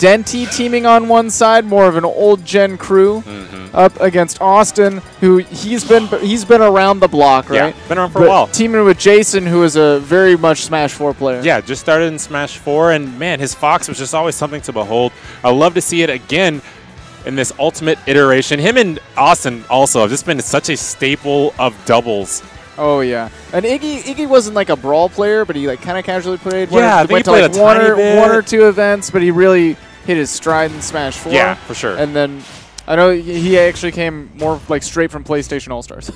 Denti teaming on one side, more of an old gen crew, up against Awestin, who he's been around the block, right? Yeah, been around for a while. Teaming with JaySon, who is a very much Smash 4 player. Yeah, just started in Smash 4, and man, his Fox was just always something to behold. I love to see it again in this ultimate iteration. Him and Awestin also have just been such a staple of doubles. Oh yeah, and Iggy wasn't like a brawl player, but he like kind of casually played. Yeah, went to like one or two events, but he really hit his stride in Smash 4. Yeah, for sure. And then I know he actually came more like straight from PlayStation All Stars.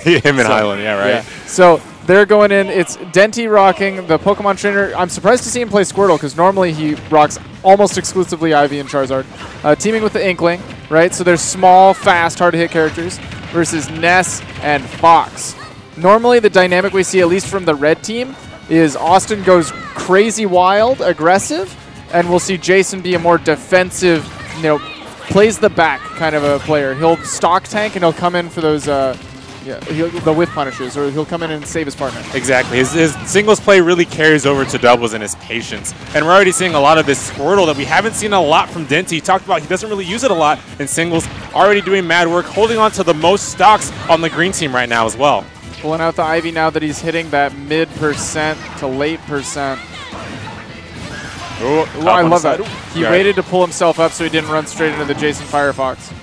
Him and Highland, yeah, right. Yeah. So they're going in. It's Denti rocking the Pokemon trainer. I'm surprised to see him play Squirtle because normally he rocks almost exclusively Ivy and Charizard. Teaming with the Inkling, right? So there's small, fast, hard to hit characters versus Ness and Fox. Normally the dynamic we see, at least from the red team, is Awestin goes crazy wild, aggressive, and we'll see JaySon be a more defensive, plays the back kind of a player. He'll stock tank and he'll come in for those the whiff punishes, or he'll come in and save his partner. Exactly. His singles play really carries over to doubles and his patience. And we're already seeing a lot of this Squirtle that we haven't seen a lot from Denti. He talked about he doesn't really use it a lot in singles. Already doing mad work, holding on to the most stocks on the green team right now as well. Pulling out the Ivy now that he's hitting that mid percent to late percent. Ooh, I love that. He waited to pull himself up so he didn't run straight into the JaySon Firefox.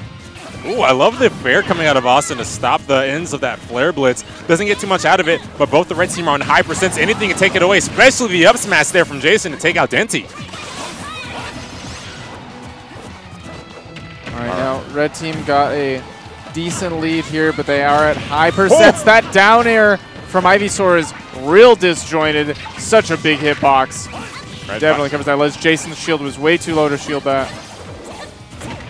Ooh, I love the fair coming out of Awestin to stop the ends of that Flare Blitz. Doesn't get too much out of it, but both the red team are on high percents. Anything can take it away, especially the up smash there from JaySon to take out Denti. All right, now red team got a decent lead here, but they are at high percents. Oh. That down air from Ivysaur is real disjointed. Such a big hitbox. Definitely covers that ledge. JaySon's shield was way too low to shield that.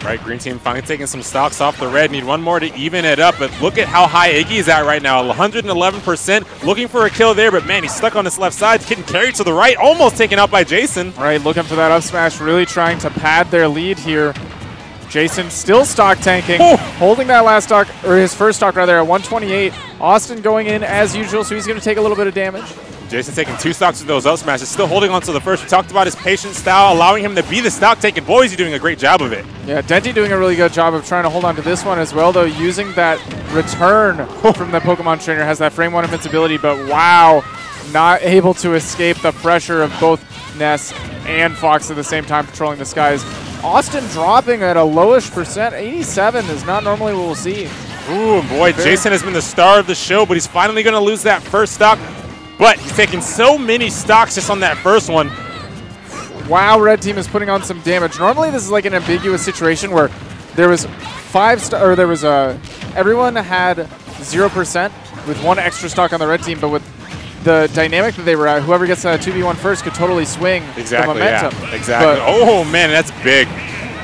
Right, green team finally taking some stocks off the red. Need one more to even it up, but look at how high Iggy is at right now. 111%, looking for a kill there, but man, he's stuck on his left side, getting carried to the right, almost taken out by JaySon. All right, looking for that up smash, really trying to pad their lead here. JaySon still stock tanking, holding that last stock, or his first stock rather, at 128. Awestin going in as usual, so he's going to take a little bit of damage. JaySon taking 2 stocks with those up smashes, still holding on to the first. We talked about his patient style, allowing him to be the stock taking. Boy, is he doing a great job of it. Yeah, Denti doing a really good job of trying to hold on to this one as well, though, using that return from the Pokemon trainer. Has that frame 1 invincibility, but wow, not able to escape the pressure of both Ness and Fox at the same time patrolling the skies. Awestin dropping at a lowish percent. 87 is not normally what we'll see. Ooh, boy, JaySon has been the star of the show, but he's finally going to lose that first stock. But he's taking so many stocks just on that first one. Wow, red team is putting on some damage. Normally this is like an ambiguous situation where there was everyone had 0% with 1 extra stock on the red team, but with the dynamic that they were at, whoever gets a 2v1 first could totally swing the momentum. Yeah, exactly. But oh man, that's big.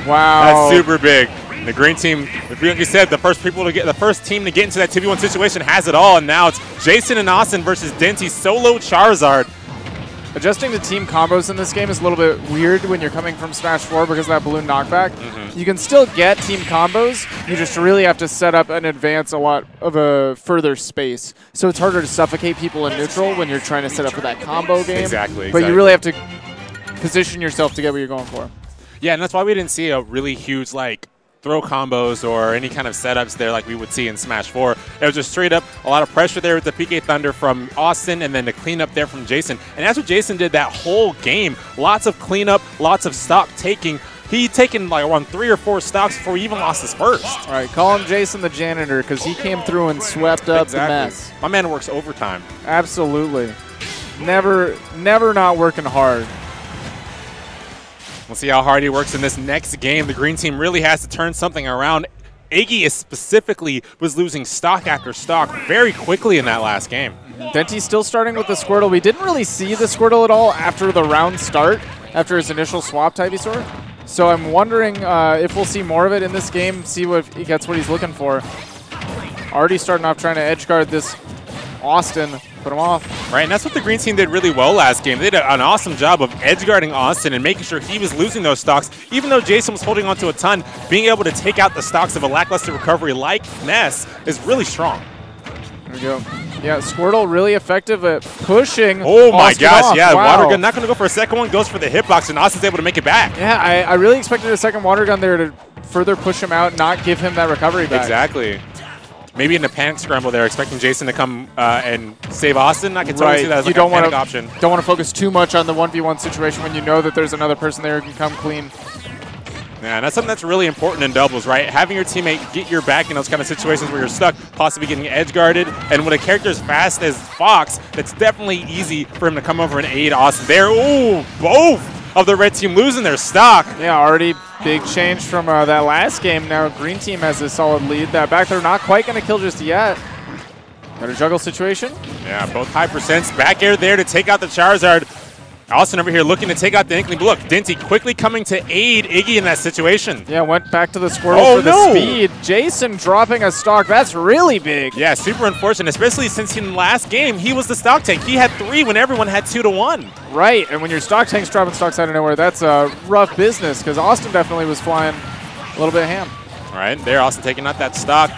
Wow. That's super big. The green team, like you said, the first team to get into that 2v1 situation has it all, and now it's JaySon and Awestin versus Denti solo Charizard. Adjusting to team combos in this game is a little bit weird when you're coming from Smash 4 because of that balloon knockback. You can still get team combos, you just really have to set up and advance a lot of a further space. So it's harder to suffocate people in neutral when you're trying to set up for that combo game. Exactly. But you really have to position yourself to get what you're going for. Yeah, and that's why we didn't see a really huge, like, throw combos or any kind of setups there like we would see in Smash 4. It was just straight up a lot of pressure there with the PK Thunder from Awestin and then the cleanup there from JaySon. And that's what JaySon did that whole game. Lots of cleanup, lots of stock taking. He taken like around 3 or 4 stocks before he even lost his first. All right, call him JaySon the janitor because he came through and swept up the mess. My man works overtime. Absolutely. Never not working hard. We'll see how hard he works in this next game. The green team really has to turn something around. Iggy specifically was losing stock after stock very quickly in that last game. Denti's still starting with the Squirtle. We didn't really see the Squirtle at all after the round start, after his initial swap to Ivysaur. So I'm wondering if we'll see more of it in this game, see what he gets what he's looking for. Already starting off trying to edge guard this Awestin, put him off. Right, and that's what the green team did really well last game. They did an awesome job of edge guarding Awestin and making sure he was losing those stocks. Even though JaySon was holding on to a ton, being able to take out the stocks of a lackluster recovery like Ness is really strong. There we go. Yeah, Squirtle really effective at pushing. Oh my Austin gosh, off. yeah, Wow. water gun not going to go for a second one, goes for the hitbox, and Austin's able to make it back. Yeah, I really expected a second water gun there to further push him out, not give him that recovery back. Exactly. Maybe in the panic scramble there, expecting JaySon to come and save Awestin. I can totally see that as like a panic option. Don't want to focus too much on the 1v1 situation when you know that there's another person there who can come clean. Yeah, and that's something that's really important in doubles, right? Having your teammate get your back in those kind of situations where you're stuck, possibly getting edge guarded. And when a character as fast as Fox, that's definitely easy for him to come over and aid Awestin there. Ooh, both of the red team losing their stock. Yeah, already big change from that last game. Now green team has a solid lead. That back throw not quite going to kill just yet. Got a juggle situation. Yeah, both high percents. Back air there to take out the Charizard. Awestin over here looking to take out the Inkling. But look, Denti quickly coming to aid Iggy in that situation. Yeah, went back to the Squirtle for the speed. JaySon dropping a stock. That's really big. Yeah, super unfortunate, especially since in the last game, he was the stock tank. He had 3 when everyone had 2 to 1. Right, and when your stock tank's dropping stocks out of nowhere, that's a rough business because Awestin definitely was flying a little bit ham. All right, there, Awestin taking out that stock.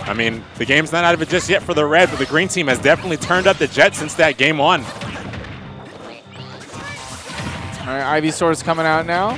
I mean, the game's not out of it just yet for the red, but the green team has definitely turned up the jet since that game 1. All right, Ivysaur's coming out now.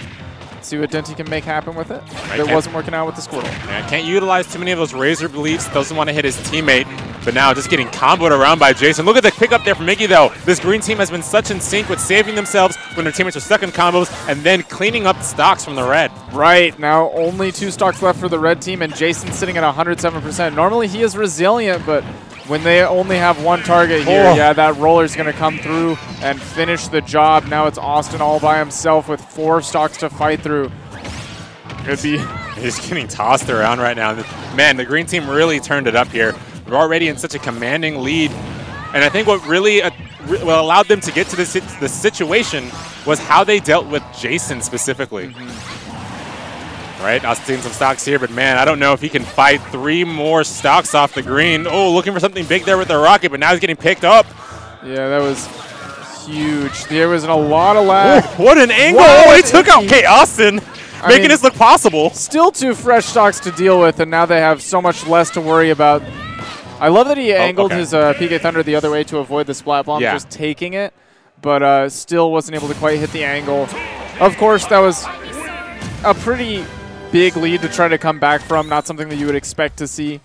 See what Denti can make happen with it. Right, It wasn't working out with the Squirtle. Yeah, can't utilize too many of those Razor Beliefs. Doesn't want to hit his teammate. But now just getting comboed around by JaySon. Look at the pickup there from Iggy, though. This green team has been such in sync with saving themselves when their teammates are stuck in combos and then cleaning up stocks from the red. Right, now only 2 stocks left for the red team, and JaySon sitting at 107%. Normally he is resilient, but when they only have 1 target here, yeah, that roller's going to come through and finish the job. Now it's Awestin all by himself with 4 stocks to fight through. Could be. He's getting tossed around right now. Man, the green team really turned it up here. We're already in such a commanding lead. And I think what really allowed them to get to this situation was how they dealt with JaySon specifically. Right, Austin some stocks here, but man, I don't know if he can fight 3 more stocks off the green. Oh, looking for something big there with the rocket, but now he's getting picked up. Yeah, that was huge. There was a lot of lag. Ooh, what an angle! Wow, oh, he took out Awestin, making this look possible. Still 2 fresh stocks to deal with, and now they have so much less to worry about. I love that he angled his PK Thunder the other way to avoid the Splat Bomb, just taking it, but still wasn't able to quite hit the angle. Of course, that was a pretty big lead to try to come back from, not something that you would expect to see.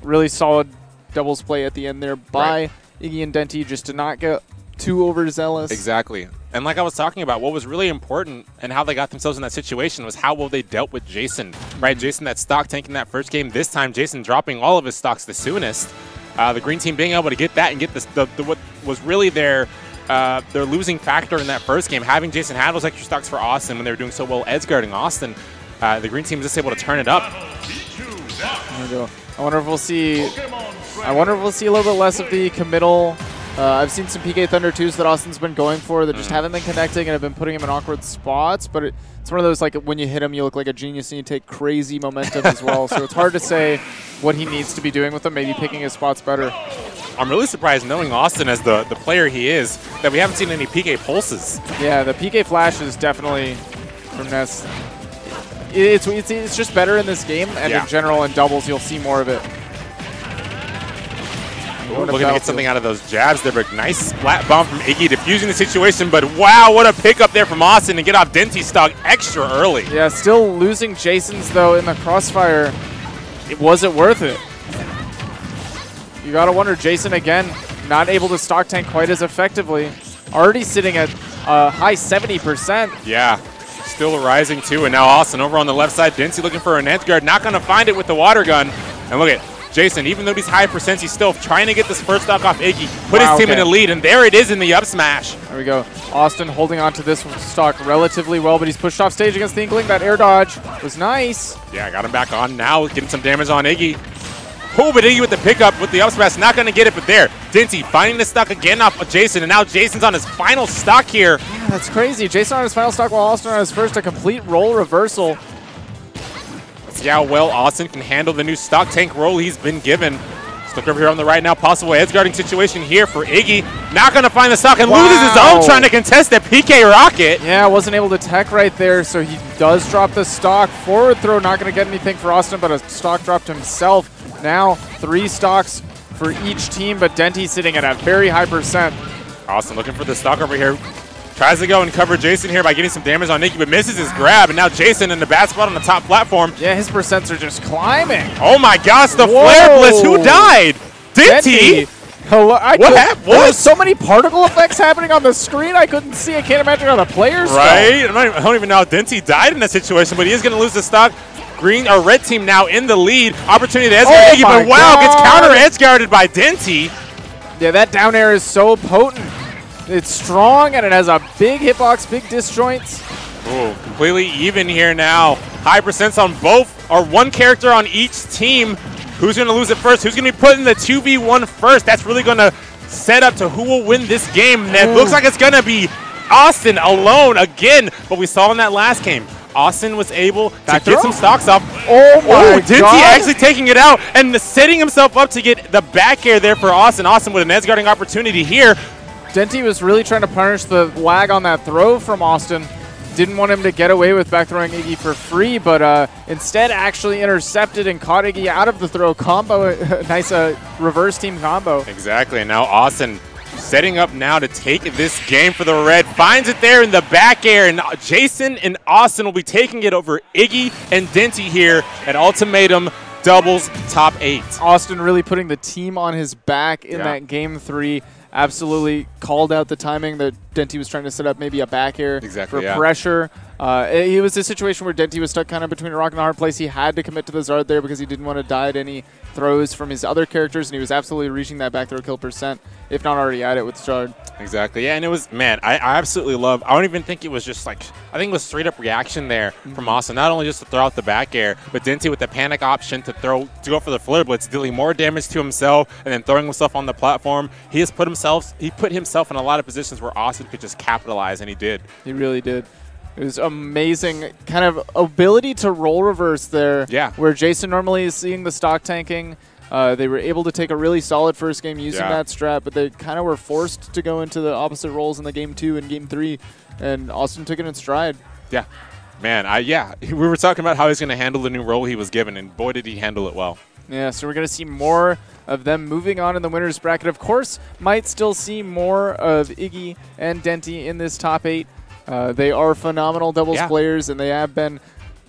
Really solid doubles play at the end there by Iggy and Denti, just to not get too overzealous. Exactly. And like I was talking about, what was really important and how they got themselves in that situation was how well they dealt with JaySon. Right, JaySon, that stock tank in that first game. This time, JaySon dropping all of his stocks the soonest. The green team being able to get that and get what was really their losing factor in that first game. Having JaySon have those extra stocks for Awestin when they were doing so well edge guarding Awestin. The green team was just able to turn it up. There we go. I wonder if we'll see a little bit less of the committal. I've seen some PK Thunder 2s that Austin's been going for that just haven't been connecting and have been putting him in awkward spots, but it's one of those, like, when you hit him, you look like a genius and you take crazy momentum as well. So it's hard to say what he needs to be doing with them, maybe picking his spots better. I'm really surprised, knowing Awestin as the player he is, that we haven't seen any PK pulses. Yeah, the PK flash is definitely from Ness. It's just better in this game, and in general in doubles you'll see more of it. Looking to get something out of those jabs there, but nice splat bomb from Iggy, diffusing the situation, but wow, what a pickup there from Awestin to get off Denti's stock extra early. Yeah, still losing JaySon's though in the crossfire. Was it worth it? You gotta wonder, JaySon again, not able to stock tank quite as effectively. Already sitting at high 70%. Yeah. Still rising too, and now Awestin over on the left side. Denti looking for an edge guard, not going to find it with the water gun. And look at JaySon, even though these high percents, he's still trying to get this first stock off Iggy, put his team in the lead, and there it is in the up smash. There we go. Awestin holding on to this stock relatively well, but he's pushed off stage against the Inkling. That air dodge was nice. Yeah, got him back on now, getting some damage on Iggy. Oh, but Iggy with the pickup with the up smash, not going to get it, but there. Denti finding the stock again off of JaySon, and now JaySon's on his final stock here. Yeah, that's crazy. JaySon on his final stock while Awestin on his first, a complete role reversal. Let's see how well Awestin can handle the new stock tank role he's been given. Let's look over here on the right now. Possible edge guarding situation here for Iggy. Not going to find the stock and loses his own, trying to contest that PK rocket. Yeah, wasn't able to tech right there, so he does drop the stock. Forward throw, not going to get anything for Awestin, but a stock dropped himself. Now 3 stocks for each team, but Denti sitting at a very high percent. Awestin looking for the stock over here. Tries to go and cover JaySon here by getting some damage on Iggy, but misses his grab, and now JaySon in the bad spot on the top platform. Yeah, his percents are just climbing. Oh my gosh, the Flare Blitz, who died? Denti? Hello, what happened? There were so many particle effects happening on the screen I couldn't see. I can't imagine how the players right? I don't even know how Denti died in that situation, but he is going to lose the stock. Green or red team now in the lead. Opportunity to edge guard Iggy, but wow, gets counter edge guarded by Denti. Yeah, that down air is so potent. It's strong and it has a big hitbox, big disjoints. Ooh, completely even here now. High percents on both, or one character on each team. Who's going to lose it first? Who's going to be put in the 2v1 first? That's really going to set up to who will win this game. And it looks like it's going to be Awestin alone again, but we saw in that last game. Awestin was able to get some stocks off. Oh my Denti God. actually taking it out and setting himself up to get the back air there for Awestin. Awestin with an edge guarding opportunity here. Denti was really trying to punish the lag on that throw from Awestin. Didn't want him to get away with back throwing Iggy for free, but instead actually intercepted and caught Iggy out of the throw combo. Nice reverse team combo. Exactly, and now Awestin setting up now to take this game for the red. Finds it there in the back air, and JaySon and Awestin will be taking it over Iggy and Denti here at Ultimatum doubles top 8. Awestin really putting the team on his back in that game 3. Absolutely called out the timing that Denti was trying to set up maybe a back air for pressure. It was a situation where Denti was stuck kind of between a rock and a hard place. He had to commit to the Zard there because he didn't want to die at any throws from his other characters, and he was absolutely reaching that back throw kill percent, if not already at it with Zard. Exactly, yeah, and it was, man, I absolutely love, I don't even think it was just like, I think it was straight up reaction there from Awestin, not only just to throw out the back air, but Denti with the panic option to go for the Flare Blitz, dealing more damage to himself and then throwing himself on the platform. He put himself in a lot of positions where Awestin could just capitalize, and he did. He really did. It was amazing kind of ability to roll reverse there. Yeah. Where JaySon normally is seeing the stock tanking. They were able to take a really solid first game using that strat, but they kind of were forced to go into the opposite roles in the game 2 and game 3, and Awestin took it in stride. Yeah. Man, we were talking about how he's going to handle the new role he was given, and boy, did he handle it well. Yeah, so we're going to see more of them moving on in the winner's bracket. Of course, might still see more of Iggy and Denti in this top 8. They are phenomenal doubles players, and they have been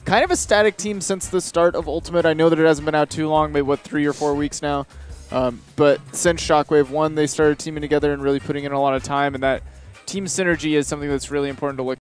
kind of a static team since the start of Ultimate. I know that it hasn't been out too long, maybe, what, 3 or 4 weeks now. But since Shockwave 1, they started teaming together and really putting in a lot of time, and that team synergy is something that's really important to look